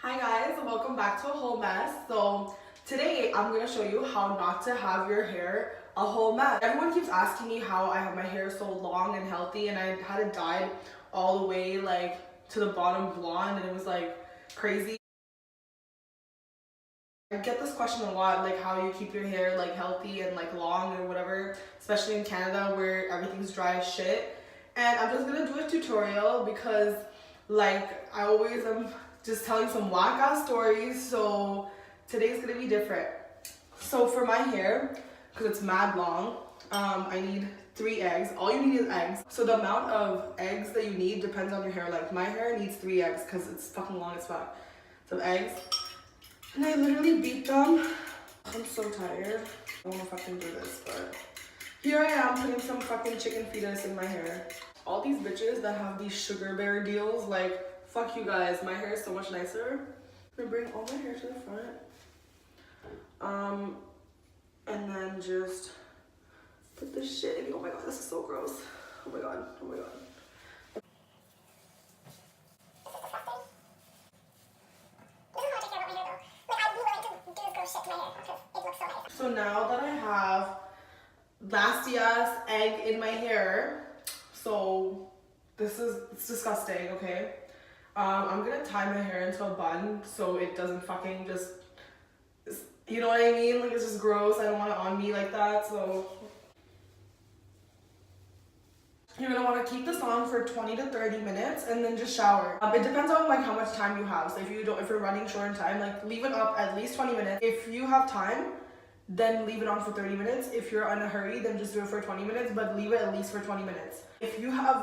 Hi guys, welcome back to a whole mess. So today I'm gonna show you how not to have your hair a whole mess. Everyone keeps asking me how I have my hair so long and healthy, and I had it dyed all the way like to the bottom blonde, and it was like crazy. I get this question a lot, like how you keep your hair like healthy and like long or whatever, especially in Canada where everything's dry as shit. And I'm just gonna do a tutorial because like I always am just telling some whack ass stories, so today's gonna be different. So for my hair, because it's mad long, I need 3 eggs. All you need is eggs. So the amount of eggs that you need depends on your hair. Like my hair needs 3 eggs because it's fucking long as fuck. So eggs. And I literally beat them. I'm so tired. I don't know if I can do this, but here I am putting some fucking chicken fetus in my hair. All these bitches that have these sugar bear deals, like, fuck you guys. My hair is so much nicer. I'm gonna bring all my hair to the front. And then just put this shit in. Oh my god, this is so gross. Oh my god, oh my god. So now that I have nasty ass egg in my hair, so it's disgusting, okay? I'm gonna tie my hair into a bun so it doesn't fucking just, you know what I mean? Like it's just gross. I don't want it on me like that, so you're gonna want to keep this on for 20 to 30 minutes and then just shower. It depends on like how much time you have. So if you're running short in time, like leave it up at least 20 minutes. If you have time, then leave it on for 30 minutes. If you're in a hurry, then just do it for 20 minutes, but leave it at least for 20 minutes. If you have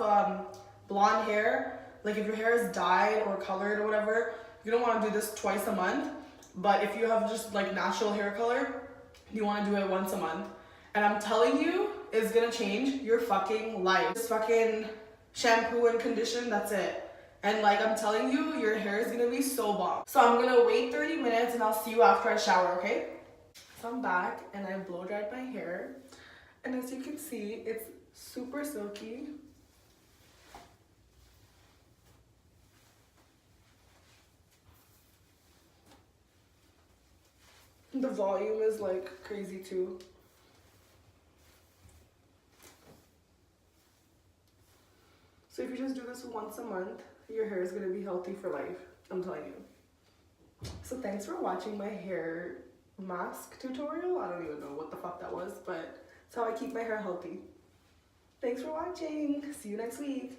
blonde hair, like if your hair is dyed or colored or whatever, you don't want to do this twice a month. But if you have just like natural hair color, you want to do it once a month. And I'm telling you, it's gonna change your fucking life. Just fucking shampoo and condition, that's it. And like I'm telling you, your hair is gonna be so bomb. So I'm gonna wait 30 minutes and I'll see you after I shower, okay? So I'm back and I blow dried my hair. And as you can see, it's super silky. The volume is like crazy too. So if you just do this once a month, your hair is gonna be healthy for life. I'm telling you. So thanks for watching my hair mask tutorial. I don't even know what the fuck that was, but it's how I keep my hair healthy. Thanks for watching. See you next week.